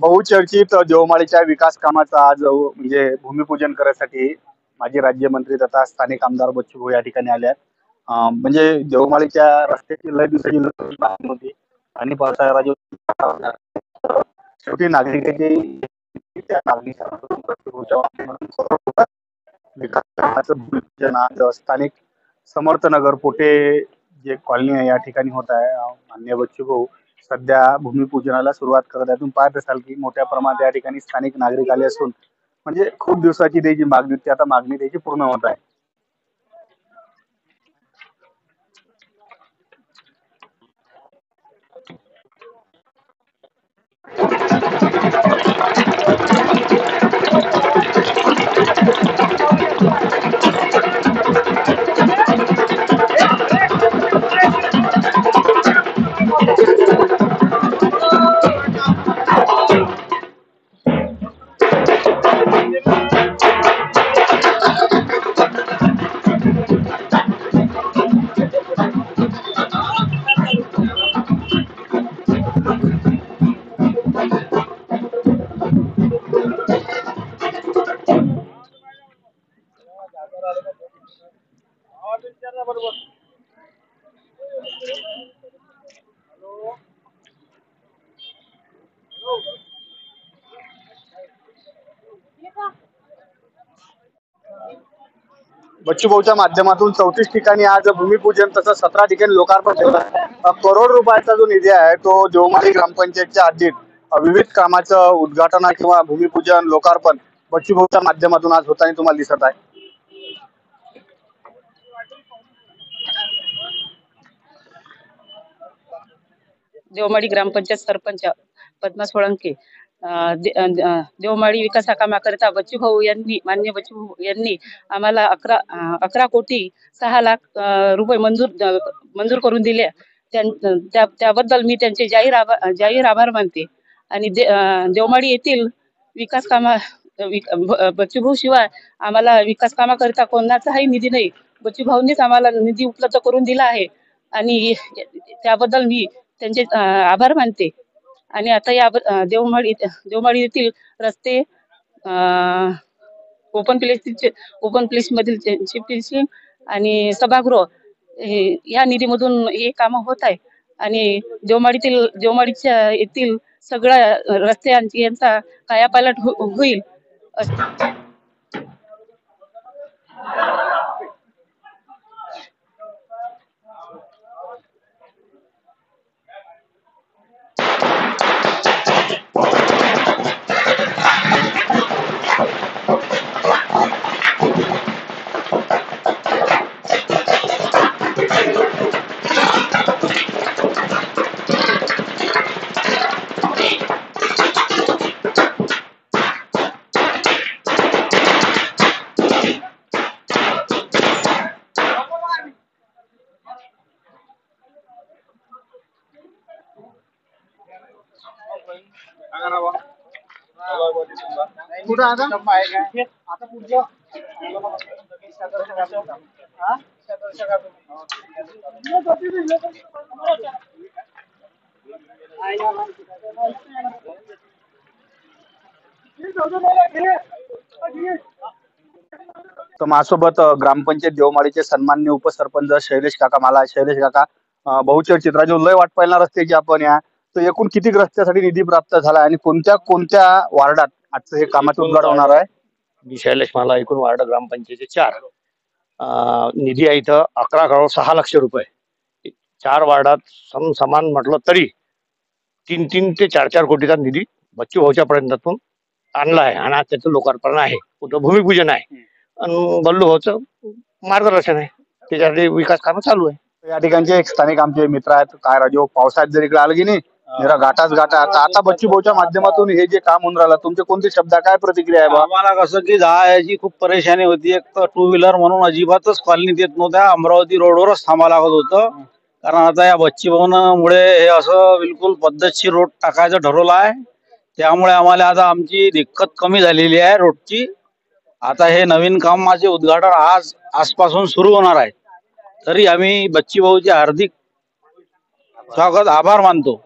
बहुचर्चित देवमाळीच्या विकास कामाचा आज म्हणजे भूमिपूजन करण्यासाठी माजी राज्यमंत्री तथा स्थानिक आमदार बच्चू भाऊ या ठिकाणी आले आहेत. म्हणजे देवमाळीच्या रस्त्याची लय दिवसाची मागणी होती आणि पावसाळ्यात शेवटी नागरिकांची त्या विकास कामाचं भूमिपूजन आज स्थानिक समर्थनगर पोटे जे कॉलनी आहे या ठिकाणी होत आहे. माननीय बच्चू भाऊ सध्या भूमिपूजनाला सुरुवात करत आहे. तुम्ही पाहत असाल की मोठ्या प्रमाणात या ठिकाणी स्थानिक नागरिक आले असून म्हणजे खूप दिवसाची त्याची मागणी होती, आता मागणी त्याची पूर्ण होत आहे. बच्चू भाऊच्या माध्यमातून 34 ठिकाणी आज भूमिपूजन तसंच 17 ठिकाणी लोकार्पण केलं. करोड रुपयाचा जो निधी आहे तो देवमाळी ग्रामपंचायतच्या हद्दीत विविध कामाचं उद्घाटन किंवा भूमिपूजन लोकार्पण बच्चू भाऊच्या माध्यमातून आज होताना तुम्हाला दिसत आहे. देवमाळी ग्रामपंचायत सरपंच पद्मा सोळंके देवमाळी विकासा कामाकरिता बच्चू भाऊ यांनी माननीय बच्चू भाऊ यांनी आम्हाला 11 कोटी 6 लाख रुपये मंजूर करून दिले. त्याबद्दल मी त्यांचे जाहीर आभार मानते. आणि देवमाळी येथील विकास कामा बच्चू भाऊ शिवाय आम्हाला विकास कामाकरिता कोणाचाही निधी नाही. बच्चू भाऊंनीच आम्हाला निधी उपलब्ध करून दिला आहे आणि त्याबद्दल मी त्यांचे आभार मानते. आणि आता या देवमाळी येथील रस्ते ओपन प्लेस मधील शिफ्टिंग आणि सभागृह या निधीमधून हे काम होत आहे. आणि देवमाळीच्या येथील सगळ्या रस्त्यांची यांचा कायापालट होईल. तर माझ्यासोबत ग्रामपंचायत देवमाळीचे सन्माननीय उपसरपंच शैलेश काका मला शैलेश काका बहुचर्चित राजू लय वाट पाहिला रस्त्याची आपण या तर एकूण किती रस्त्यासाठी निधी प्राप्त झाला आणि कोणत्या वार्डात आजचं हे कामाचं उद्घाटन होणार आहे? मी शैलेश मला एकूण वार्ड ग्रामपंचायतीचे 4 निधी आहे इथं 11 करोड 6 लाख रुपये. 4 वार्डात समान म्हटलं तरी 3 ते 4 कोटीचा निधी बच्चू भाऊच्या प्रयत्नातून आणला आहे आणि आज त्याचं लोकार्पण आहे, कुठं भूमिपूजन आहे आणि बल्लू भाऊचं मार्गदर्शन आहे. त्याच्यासाठी विकास कामं चालू आहे. या ठिकाणचे एक स्थानिक आमचे मित्र आहेत. काय राजू पावसाळ्यात जर इकडे आलं की नाही जरा घाटाच आता बच्चू भाऊच्या माध्यमातून हे जे काम होऊन राहिलं तुमचे कोणते शब्द काय प्रतिक्रिया आहे? आम्हाला कसं की जायची खूप परेशानी होती. एक तर 2 व्हीलर म्हणून अजिबातच कॉलनीत येत नव्हत्या. अमरावती रोडवरच थांबा लागत होतं. कारण आता या बच्ची भाऊमुळे हे असं बिलकुल पद्धतशीर रोड टाकायचं ठरवलं आहे. त्यामुळे आम्हाला आता आमची दिक्कत कमी झालेली आहे रोडची. आता हे नवीन कामाचे उद्घाटन आजपासून सुरू होणार आहे. तरी आम्ही बच्ची भाऊचे हार्दिक स्वागत आभार मानतो.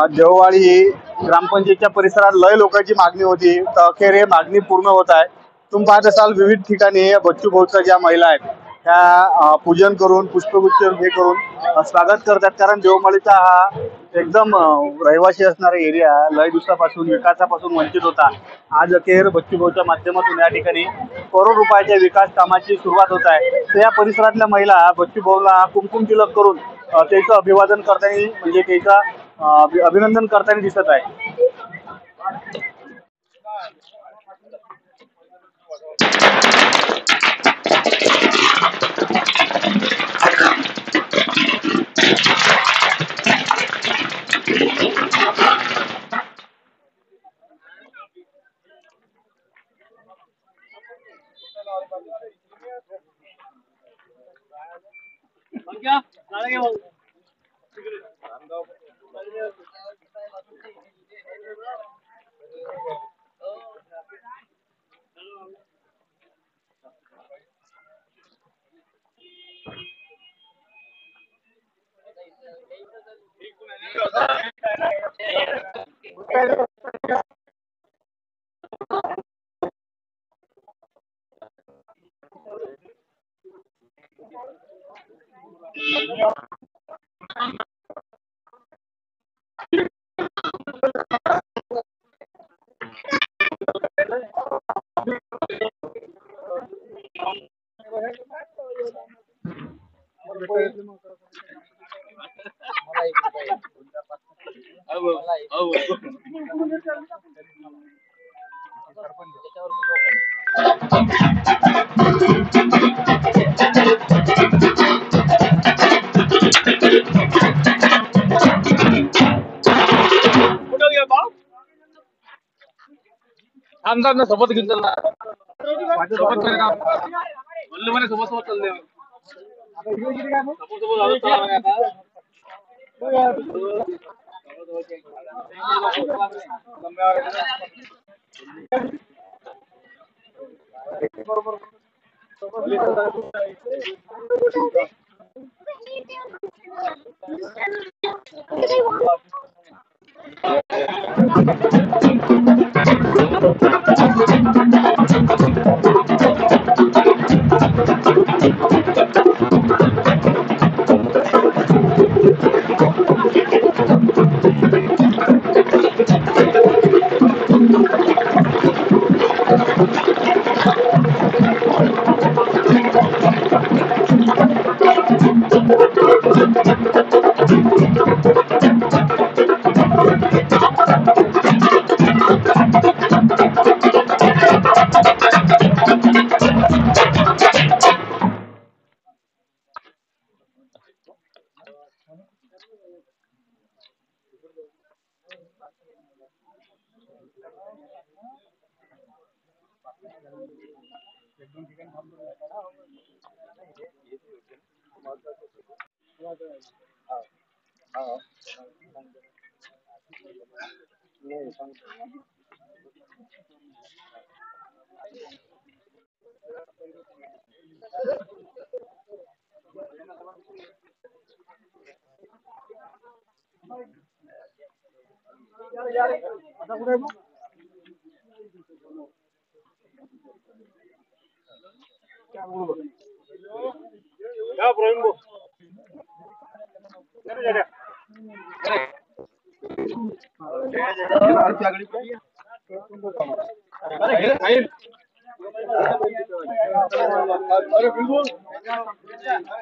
देववाडी ग्रामपंचायतच्या परिसरात लय लोकांची मागणी होती, तर अखेर हे मागणी पूर्ण होत आहे. तुम्ही पाहत असाल विविध ठिकाणी बच्चू भाऊच्या ज्या महिला आहेत त्या पूजन करून पुष्पगुच्छ हे करून स्वागत करतात. कारण देवमाळीचा हा एकदम रहिवासी असणारा एरिया लय दिवसापासून विकासापासून वंचित होता. आज अखेर बच्चू भाऊच्या माध्यमातून या ठिकाणी करोड रुपयाच्या विकास कामाची सुरुवात होत आहे. तर या परिसरातल्या महिला बच्चू भाऊला कुमकुम तिलक करून त्याचं अभिवादन करताना म्हणजे त्याचं अभिनंदन करताना दिसत आहे. आमदार सोबत घेऊन चालला सोबत म्हणे सोबत सोबत चालले या प्रवीण भाऊ. अरे बिलकुल